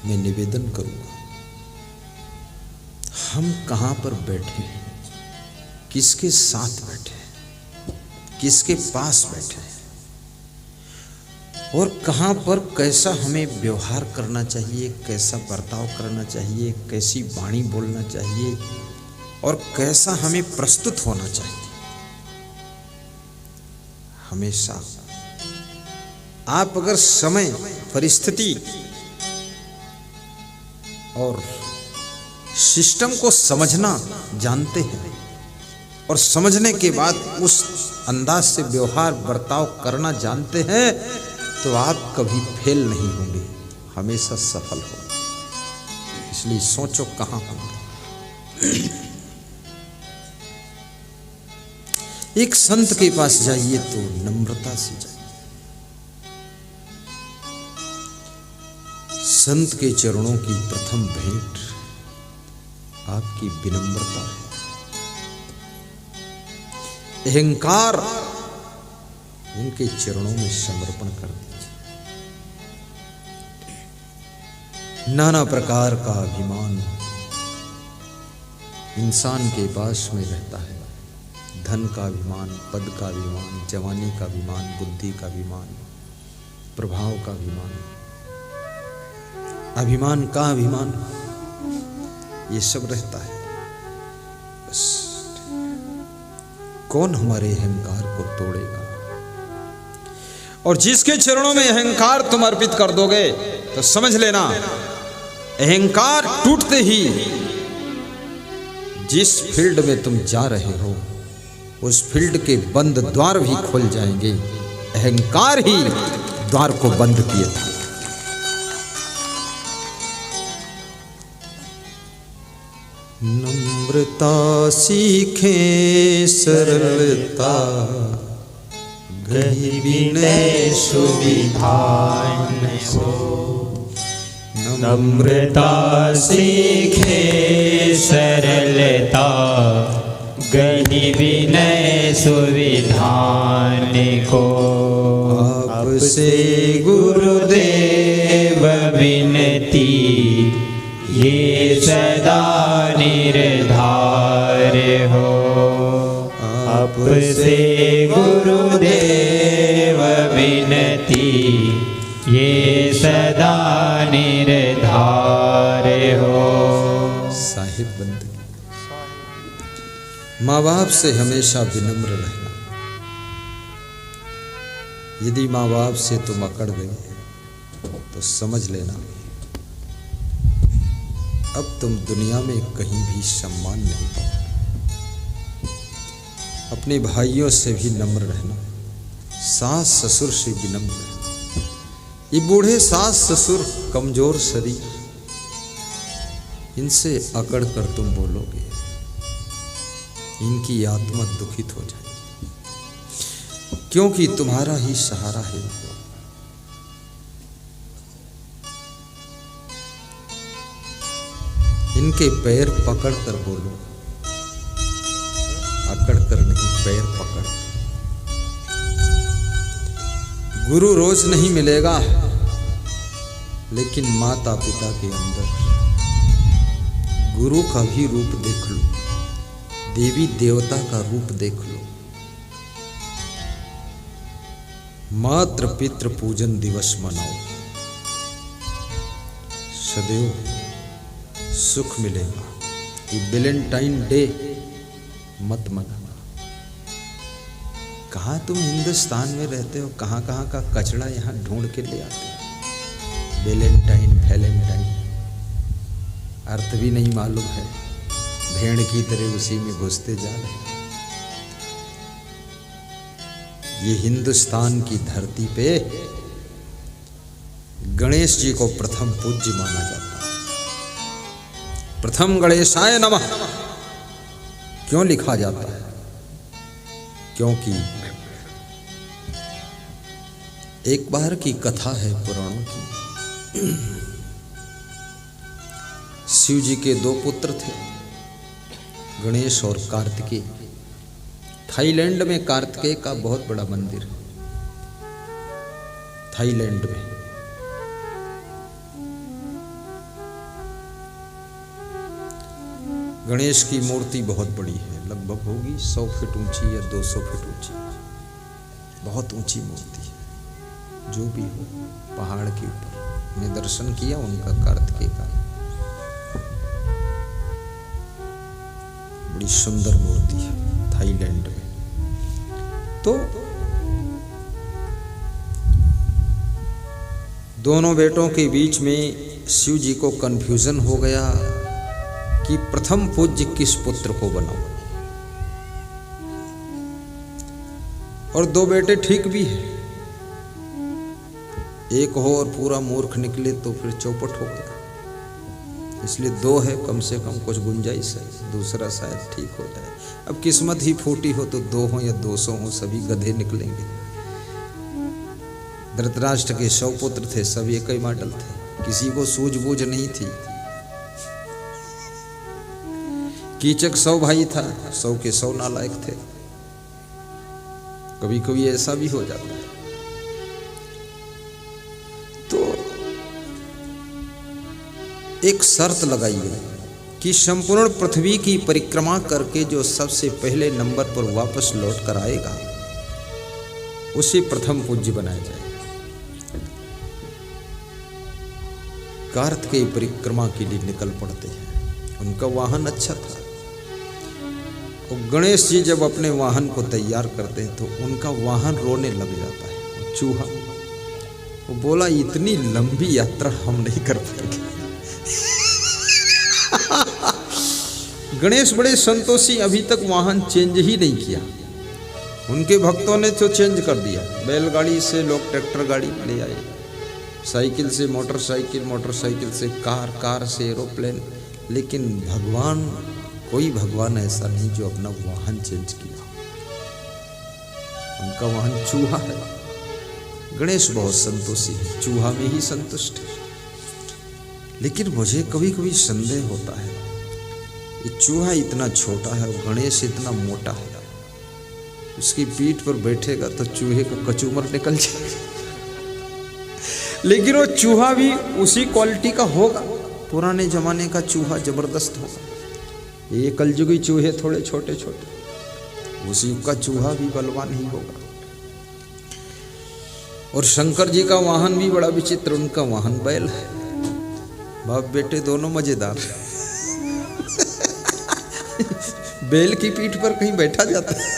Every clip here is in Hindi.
मैं निवेदन करूंगा, हम कहां पर बैठे हैं, किसके साथ बैठे हैं, किसके पास बैठे हैं और कहां पर कैसा हमें व्यवहार करना चाहिए, कैसा बर्ताव करना चाहिए, कैसी वाणी बोलना चाहिए और कैसा हमें प्रस्तुत होना चाहिए। हमेशा आप अगर समय, परिस्थिति और सिस्टम को समझना जानते हैं और समझने के बाद उस अंदाज से व्यवहार बर्ताव करना जानते हैं तो आप कभी फेल नहीं होंगे, हमेशा सफल होंगे। इसलिए सोचो कहां होंगे। एक संत के पास जाइए तो नम्रता से जाइए। संत के चरणों की प्रथम भेंट आपकी विनम्रता है। अहंकार उनके चरणों में समर्पण कर दीजिए। नाना प्रकार का अभिमान इंसान के पास में रहता है। धन का अभिमान, पद का अभिमान, जवानी का अभिमान, बुद्धि का अभिमान, प्रभाव का अभिमान, अभिमान का अभिमान, ये सब रहता है। बस कौन हमारे अहंकार को तोड़ेगा? और जिसके चरणों में अहंकार तुम अर्पित कर दोगे तो समझ लेना, अहंकार टूटते ही जिस फील्ड में तुम जा रहे हो उस फील्ड के बंद द्वार भी खुल जाएंगे। अहंकार ही द्वार को बंद किए था। नम्रता सीखे सरलता, गही विनय सुविधान हो। नम्रता सीखे सरलता, गही विनय सुविधान को। आपसे गुरुदेव विनती, ये सदा निर्धार हो। आपसे गुरुदेव विनती, ये सदा निर्धार हो। साहिब बंदगी, माँ बाप से हमेशा विनम्र रहना। यदि माँ बाप से तुम अकड़ गए तो समझ लेना अब तुम दुनिया में कहीं भी सम्मान नहीं पाओगे। अपने भाइयों से भी नम्र रहना, सास ससुर से विनम्र रहना। ये बूढ़े सास ससुर, कमजोर शरीर, इनसे अकड़ कर तुम बोलोगे, इनकी आत्मा दुखित हो जाएगी, क्योंकि तुम्हारा ही सहारा है। इनके पैर पकड़ कर बोलो, अकड़ कर नहीं, पैर पकड़। गुरु रोज नहीं मिलेगा, लेकिन माता पिता के अंदर गुरु का भी रूप देख लो, देवी देवता का रूप देख लो। मातृ पितृ पूजन दिवस मनाओ, सदैव सुख मिलेगा। ये वैलेंटाइन डे मत मनाना। कहाँ तुम हिंदुस्तान में रहते हो, कहाँ कहाँ का कचरा यहाँ ढूंढ के ले आते हो। वैलेंटाइन वैलेंटाइन अर्थ भी नहीं मालूम है, भेड़ की तरह उसी में घुसते जा रहे हैं। ये हिंदुस्तान की धरती पे गणेश जी को प्रथम पूज्य माना जाता है। प्रथम गणेशाय नमः क्यों लिखा जाता है? क्योंकि एक बार की कथा है पुराणों की। शिव जी के दो पुत्र थे, गणेश और कार्तिकेय। थाईलैंड में कार्तिकेय का बहुत बड़ा मंदिर है। थाईलैंड में गणेश की मूर्ति बहुत बड़ी है, लगभग होगी 100 फीट ऊंची या 200 फीट ऊंची, बहुत ऊंची मूर्ति है। जो भी हो, पहाड़ के ऊपर मैं दर्शन किया उनका कार्तिकेय का, बड़ी सुंदर मूर्ति है थाईलैंड में। तो दोनों बेटों के बीच में शिव जी को कंफ्यूजन हो गया कि प्रथम पूज्य किस पुत्र को बनाओ। और दो बेटे ठीक भी है, एक हो और पूरा मूर्ख निकले तो फिर चौपट हो गया, इसलिए दो है, कम से कम कुछ गुंजाइश है, दूसरा शायद ठीक हो जाए। अब किस्मत ही फूटी हो तो 2 हो या 200 हो, सभी गधे निकलेंगे। धृतराष्ट्र के 100 पुत्र थे, सब एक ही मॉडल थे, किसी को सूझबूझ नहीं थी। कीचक 100 भाई था, 100 के 100 नालायक थे। कभी कभी ऐसा भी हो जाता है। तो एक शर्त लगाई गई कि संपूर्ण पृथ्वी की परिक्रमा करके जो सबसे पहले नंबर पर वापस लौट कर आएगा उसे प्रथम पूज्य बनाया जाएगा। कार्तिकेय परिक्रमा के लिए निकल पड़ते हैं, उनका वाहन अच्छा था। और गणेश जी जब अपने वाहन को तैयार करते हैं तो उनका वाहन रोने लग जाता है, वो चूहा। वो बोला इतनी लंबी यात्रा हम नहीं कर पाएंगे। गणेश बड़े संतोषी, अभी तक वाहन चेंज ही नहीं किया। उनके भक्तों ने तो चेंज कर दिया, बैलगाड़ी से लोग ट्रैक्टर गाड़ी ले आए, साइकिल से मोटरसाइकिल, मोटरसाइकिल से कार, कार से एरोप्लेन, लेकिन भगवान, कोई भगवान ऐसा नहीं जो अपना वाहन चेंज किया। उनका वाहन चूहा है। गणेश बहुत संतोषी है, चूहा में ही संतुष्ट है। लेकिन मुझे कभी कभी संदेह होता है, ये चूहा इतना छोटा है और गणेश इतना मोटा है, उसकी पीठ पर बैठेगा तो चूहे का कचूमर निकल जाएगा। लेकिन वो चूहा भी उसी क्वालिटी का होगा, पुराने जमाने का चूहा जबरदस्त होगा। ये कलयुगी चूहे थोड़े छोटे छोटे, उसी का चूहा भी बलवान ही होगा। और शंकर जी का वाहन भी बड़ा विचित्र, उनका वाहन बैल है। बाप बेटे दोनों मजेदार। बैल की पीठ पर कहीं बैठा जाता है,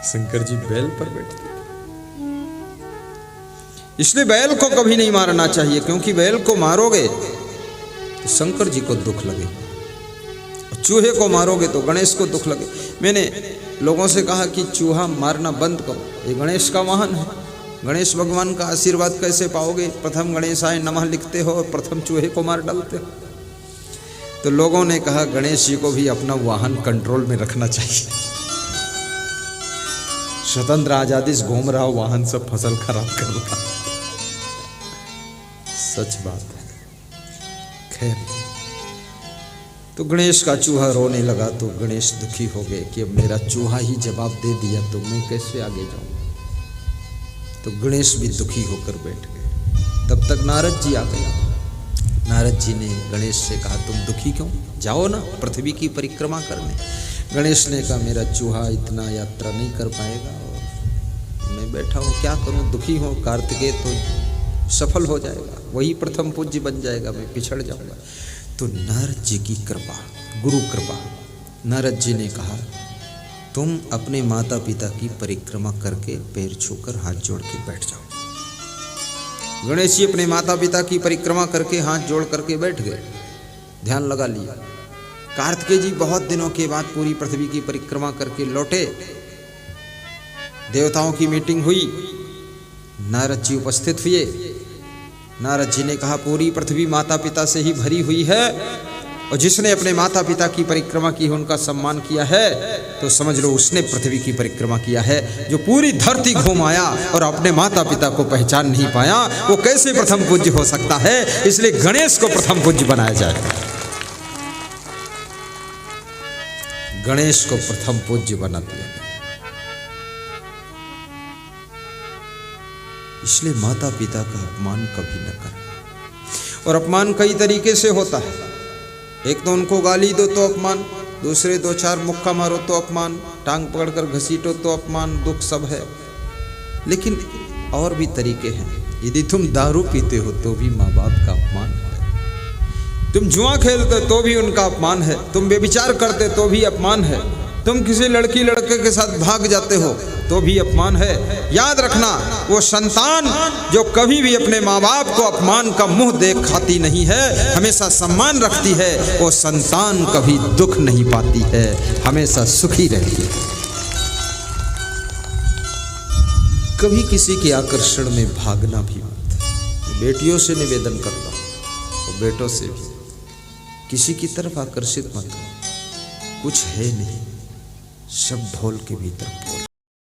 शंकर जी बैल पर बैठते। इसलिए बैल को कभी नहीं मारना चाहिए, क्योंकि बैल को मारोगे तो शंकर जी को दुख लगेगा, चूहे को मारोगे तो गणेश को दुख लगे। मैंने लोगों से कहा कि चूहा मारना बंद करो, ये गणेश का वाहन है, गणेश भगवान का आशीर्वाद कैसे पाओगे? प्रथम गणेशाय नमः लिखते हो और प्रथम चूहे को मार डालते हो। तो लोगों ने कहा गणेश जी को भी अपना वाहन कंट्रोल में रखना चाहिए। स्वतंत्र आजादी से घूम रहा वाहन सब फसल खराब कर रहा। सच बात है। खैर, तो गणेश का चूहा रोने लगा तो गणेश दुखी हो गए कि अब मेरा चूहा ही जवाब दे दिया तो मैं कैसे आगे जाऊं। तो गणेश भी दुखी होकर बैठ गए। तब तक नारद जी आ गए। नारद जी ने गणेश से कहा तुम दुखी क्यों, जाओ ना पृथ्वी की परिक्रमा करने। गणेश ने कहा मेरा चूहा इतना यात्रा नहीं कर पाएगा और मैं बैठा हूँ, क्या करूँ, दुखी हूँ। कार्तिकेय तो सफल हो जाएगा, वही प्रथम पूज्य बन जाएगा, मैं पिछड़ जाऊँगा। तो नारद जी की कृपा, गुरु कृपा, नारद जी ने कहा तुम अपने माता पिता की परिक्रमा करके पैर छूकर हाथ जोड़ के बैठ जाओ। गणेश जी अपने माता पिता की परिक्रमा करके हाथ जोड़ करके बैठ गए, ध्यान लगा लिया। कार्तिकेय जी बहुत दिनों के बाद पूरी पृथ्वी की परिक्रमा करके लौटे। देवताओं की मीटिंग हुई, नारद जी उपस्थित हुए। नारद जी ने कहा पूरी पृथ्वी माता पिता से ही भरी हुई है और जिसने अपने माता पिता की परिक्रमा की है उनका सम्मान किया है तो समझ लो उसने पृथ्वी की परिक्रमा किया है। जो पूरी धरती घूम आया और अपने माता पिता को पहचान नहीं पाया वो कैसे प्रथम पूज्य हो सकता है। इसलिए गणेश को प्रथम पूज्य बनाया जाए, गणेश को प्रथम पूज्य बना दिया। इसलिए माता पिता का अपमान कभी न करें। और अपमान कई तरीके से होता है। एक तो उनको गाली दो तो अपमान, दूसरे 2-4 मुक्का मारो तो अपमान, टांग पकड़कर घसीटो तो अपमान, दुख सब है। लेकिन और भी तरीके हैं। यदि तुम दारू पीते हो तो भी माँ बाप का अपमान है, तुम जुआ खेलते तो भी उनका अपमान है, तुम व्यभिचार करते तो भी अपमान है, तुम किसी लड़की लड़के के साथ भाग जाते हो तो भी अपमान है। याद रखना, वो संतान जो कभी भी अपने माँ बाप को अपमान का मुंह देख खाती नहीं है, हमेशा सम्मान रखती है, वो संतान कभी दुख नहीं पाती है, हमेशा सुखी रहती है। कभी किसी के आकर्षण में भागना भी मत। बेटियों से निवेदन करता हूँ और बेटों से भी, किसी की तरफ आकर्षित मत हो। कुछ है नहीं, सब ढोल के भीतर बोल।